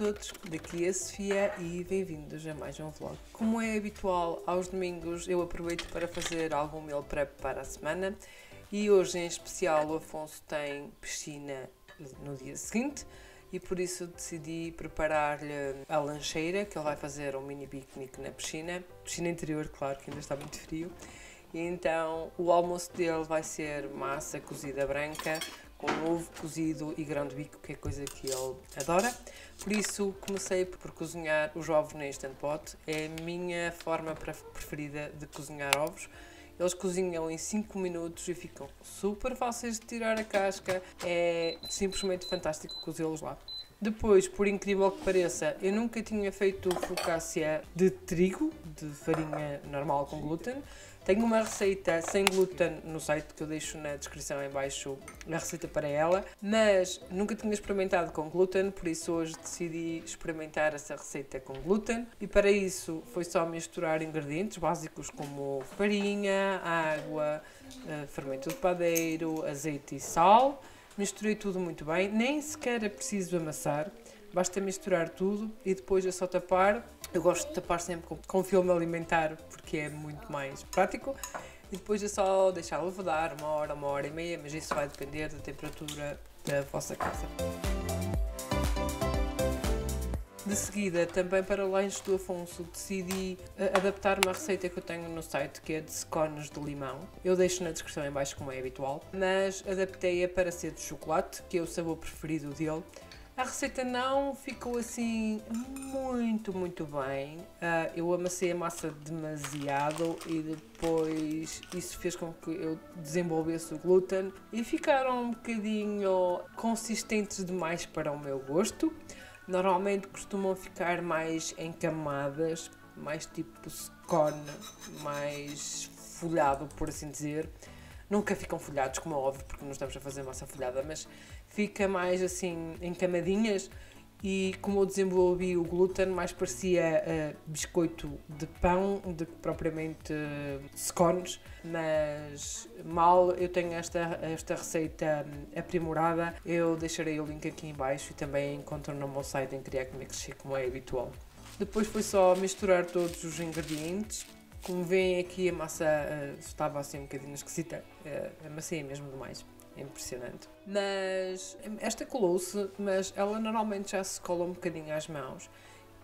todos, daqui é a Sofia e bem-vindos a mais um vlog. Como é habitual, aos domingos eu aproveito para fazer algum meal prep para a semana e hoje em especial o Afonso tem piscina no dia seguinte e por isso decidi preparar-lhe a lancheira, que ele vai fazer um mini piquenique na piscina interior, claro que ainda está muito frio. E então o almoço dele vai ser massa cozida branca com ovo cozido e grão de bico, que é coisa que ele adora. Por isso comecei por cozinhar os ovos no Instant Pot. É a minha forma preferida de cozinhar ovos. Eles cozinham em 5 minutos e ficam super fáceis de tirar a casca. É simplesmente fantástico cozê-los lá. Depois, por incrível que pareça, eu nunca tinha feito focaccia de trigo, de farinha normal com glúten. Tenho uma receita sem glúten no site que eu deixo na descrição em baixo, a receita para ela, mas nunca tinha experimentado com glúten, por isso hoje decidi experimentar essa receita com glúten. E para isso foi só misturar ingredientes básicos como farinha, água, fermento de padeiro, azeite e sal. Misturei tudo muito bem, nem sequer é preciso amassar, basta misturar tudo e depois é só tapar. Eu gosto de tapar sempre com filme alimentar porque é muito mais prático. E depois é só deixar levedar uma hora e meia, mas isso vai depender da temperatura da vossa casa. De seguida, também para o lanche do Afonso, decidi adaptar uma receita que eu tenho no site, que é de scones de limão. Eu deixo na descrição em baixo, como é habitual, mas adaptei-a para ser de chocolate, que é o sabor preferido dele. A receita não ficou assim muito bem. Eu amassei a massa demasiado e depois isso fez com que eu desenvolvesse o glúten e ficaram um bocadinho consistentes demais para o meu gosto. Normalmente costumam ficar mais em camadas, mais tipo scone, mais folhado, por assim dizer. Nunca ficam folhados, como é óbvio, porque não estamos a fazer massa folhada, mas fica mais assim em camadinhas e como eu desenvolvi o glúten, mais parecia biscoito de pão do que propriamente scones, mas mal eu tenho esta receita aprimorada, eu deixarei o link aqui em baixo e também encontro no meu site em Criar Milkshake, como é habitual. Depois foi só misturar todos os ingredientes. Como veem aqui a massa estava assim um bocadinho esquisita, amassei mesmo demais, é impressionante. Mas esta colou-se, mas ela normalmente já se cola um bocadinho às mãos,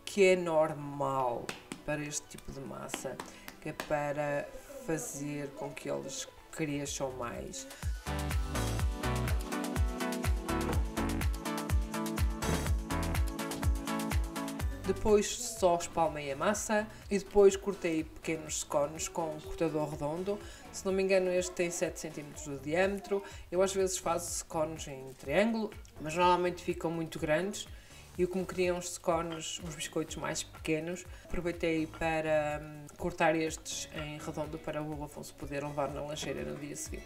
que é normal para este tipo de massa, que é para fazer com que eles cresçam mais. Depois só espalmei a massa e depois cortei pequenos scones com um cortador redondo. Se não me engano este tem 7 cm de diâmetro. Eu às vezes faço scones em triângulo, mas normalmente ficam muito grandes. E como queria uns scones, uns biscoitos mais pequenos, aproveitei para cortar estes em redondo para o Afonso poder levar na lancheira no dia seguinte.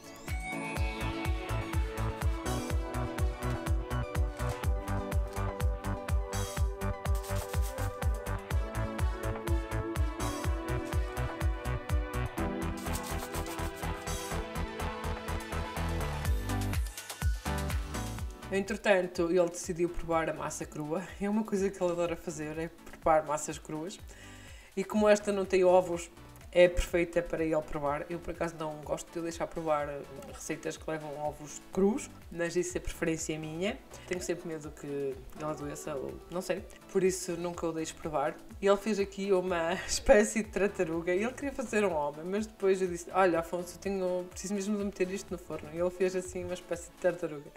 Entretanto, ele decidiu provar a massa crua. É uma coisa que ele adora fazer, é preparar massas cruas. E como esta não tem ovos, é perfeita para ele provar. Eu, por acaso, não gosto de deixar provar receitas que levam ovos crus, mas isso é preferência minha. Tenho sempre medo que ele adoeça ou não sei, por isso nunca o deixo provar. E ele fez aqui uma espécie de tartaruga. Ele queria fazer um homem, mas depois eu disse, olha Afonso, preciso mesmo de meter isto no forno. E ele fez assim uma espécie de tartaruga.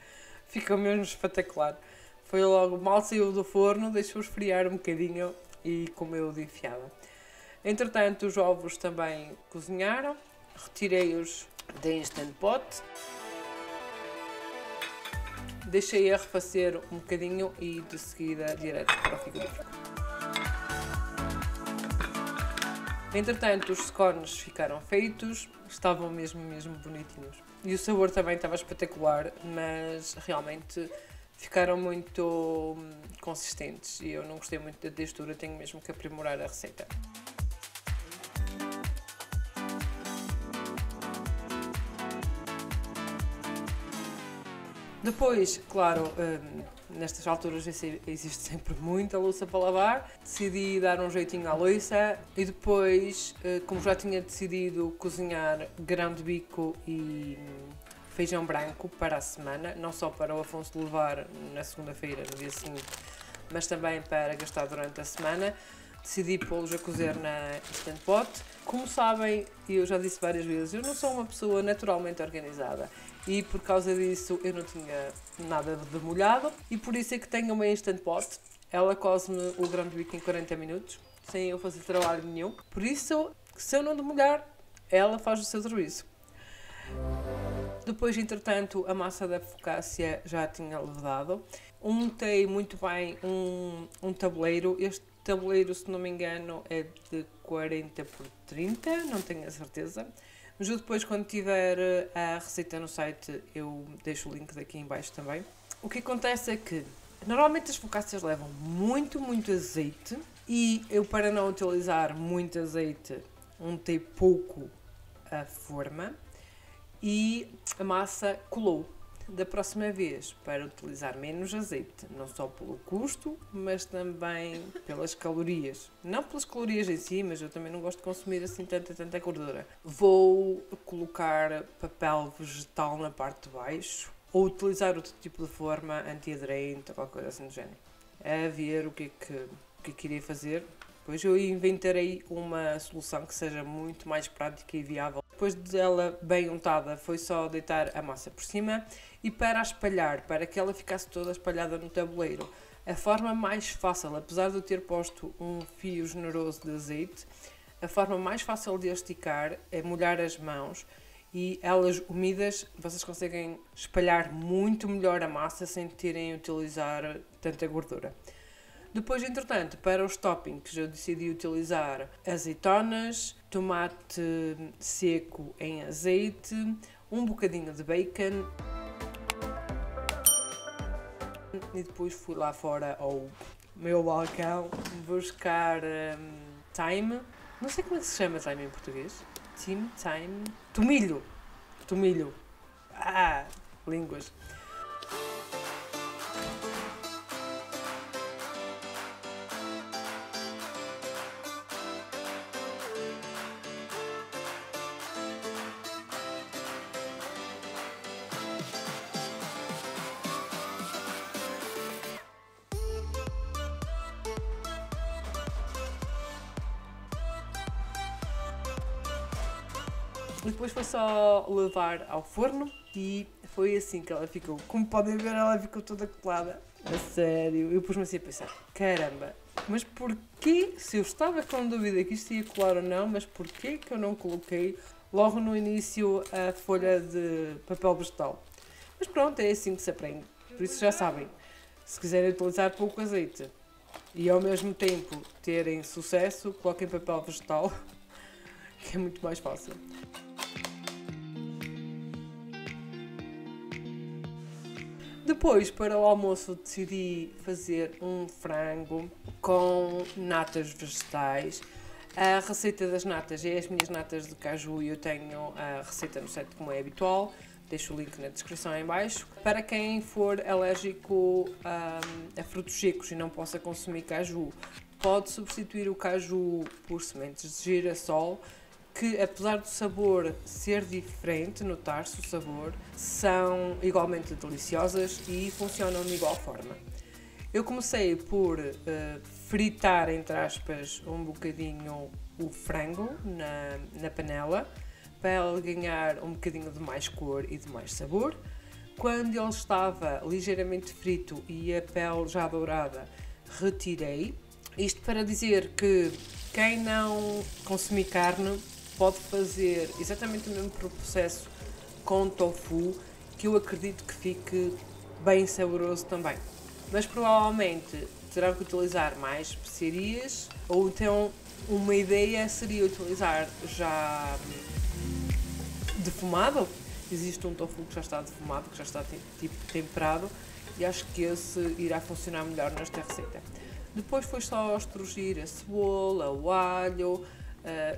Ficou mesmo espetacular. Foi logo, mal saiu do forno, deixou esfriar um bocadinho e comeu de enfiada. Entretanto, os ovos também cozinharam, retirei-os da Instant Pot, deixei arrefecer um bocadinho e de seguida direto para o frigorífico. Entretanto, os scones ficaram feitos, estavam mesmo bonitinhos. E o sabor também estava espetacular, mas realmente ficaram muito consistentes e eu não gostei muito da textura, tenho mesmo que aprimorar a receita. Depois, claro, nestas alturas existe sempre muita louça para lavar. Decidi dar um jeitinho à louça e depois, como já tinha decidido cozinhar grão de bico e feijão branco para a semana, não só para o Afonso levar na segunda-feira, no dia seguinte, mas também para gastar durante a semana, decidi pô-los a cozer na Instant Pot. Como sabem, e eu já disse várias vezes, eu não sou uma pessoa naturalmente organizada e por causa disso eu não tinha nada de molhado e por isso é que tenho uma Instant Pot. Ela coze-me o grão de bico em 40 minutos, sem eu fazer trabalho nenhum. Por isso, se eu não demolhar, ela faz o seu serviço. Depois, entretanto, a massa da focaccia já tinha levedado. Untei muito bem um tabuleiro. Este tabuleiro, se não me engano, é de 40 por 30, não tenho a certeza. Mas eu depois, quando tiver a receita no site, eu deixo o link daqui em baixo também. O que acontece é que, normalmente as focaccias levam muito azeite e eu, para não utilizar muito azeite, untei pouco a forma e a massa colou. Da próxima vez, para utilizar menos azeite, não só pelo custo, mas também pelas calorias. Não pelas calorias em si, mas eu também não gosto de consumir assim tanta gordura. Vou colocar papel vegetal na parte de baixo, ou utilizar outro tipo de forma, anti-aderente ou qualquer coisa assim do género. A ver o que é que irei fazer. Depois eu inventarei uma solução que seja muito mais prática e viável. Depois dela bem untada, foi só deitar a massa por cima e para a espalhar, para que ela ficasse toda espalhada no tabuleiro. A forma mais fácil, apesar de eu ter posto um fio generoso de azeite, a forma mais fácil de esticar é molhar as mãos e elas úmidas, vocês conseguem espalhar muito melhor a massa sem terem de utilizar tanta gordura. Depois, entretanto, para os toppings eu decidi utilizar azeitonas, tomate seco em azeite, um bocadinho de bacon e depois fui lá fora ao meu balcão buscar thyme. Não sei como é que se chama thyme em português. Thyme? Tomilho. Tomilho. Línguas. E depois foi só levar ao forno e foi assim que ela ficou. Como podem ver, ela ficou toda colada. A sério. Eu pus-me assim a pensar, caramba, mas porquê, se eu estava com dúvida que isto ia colar ou não, mas porquê que eu não coloquei logo no início a folha de papel vegetal? Mas pronto, é assim que se aprende. Por isso já sabem, se quiserem utilizar pouco azeite e ao mesmo tempo terem sucesso, coloquem papel vegetal, que é muito mais fácil. Depois, para o almoço, decidi fazer um frango com natas vegetais. A receita das natas é as minhas natas de caju e eu tenho a receita no site como é habitual. Deixo o link na descrição em baixo. Para quem for alérgico a frutos secos e não possa consumir caju, pode substituir o caju por sementes de girassol, que apesar do sabor ser diferente, notar-se o sabor, são igualmente deliciosas e funcionam de igual forma. Eu comecei por fritar, entre aspas, um bocadinho o frango na panela, para ele ganhar um bocadinho de mais cor e de mais sabor. Quando ele estava ligeiramente frito e a pele já dourada, retirei. Isto para dizer que quem não consumir carne pode fazer exatamente o mesmo processo com tofu, que eu acredito que fique bem saboroso também. Mas provavelmente terão que utilizar mais especiarias, ou então uma ideia seria utilizar já defumado. Existe um tofu que já está defumado, que já está tipo temperado, e acho que esse irá funcionar melhor nesta receita. Depois foi só estrugir a cebola, o alho,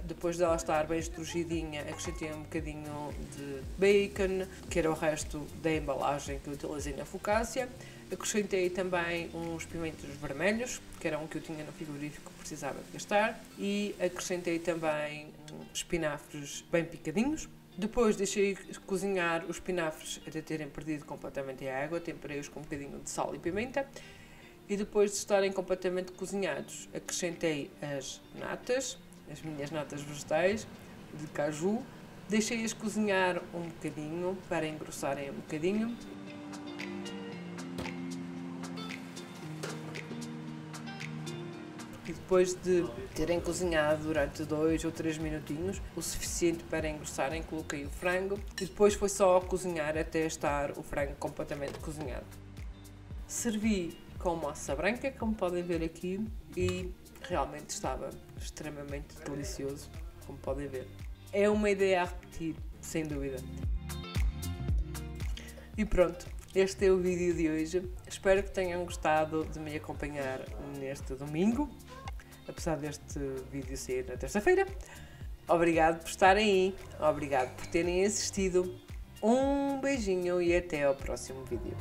Depois dela estar bem estrugidinha, acrescentei um bocadinho de bacon, que era o resto da embalagem que eu utilizei na focaccia. Acrescentei também uns pimentos vermelhos, que era um que eu tinha no frigorífico que precisava de gastar. E acrescentei também espinafres bem picadinhos. Depois deixei cozinhar os espinafres até terem perdido completamente a água, temperei-os com um bocadinho de sal e pimenta. E depois de estarem completamente cozinhados, acrescentei as natas, as minhas natas vegetais de caju. Deixei-as cozinhar um bocadinho, para engrossarem um bocadinho. E depois de terem cozinhado durante 2 ou 3 minutinhos, o suficiente para engrossarem, coloquei o frango e depois foi só cozinhar até estar o frango completamente cozinhado. Servi com massa branca, como podem ver aqui, e realmente estava extremamente delicioso, como podem ver. É uma ideia a repetir, sem dúvida. E pronto, este é o vídeo de hoje. Espero que tenham gostado de me acompanhar neste domingo, apesar deste vídeo ser na terça-feira. Obrigado por estarem aí, obrigado por terem assistido. Um beijinho e até ao próximo vídeo.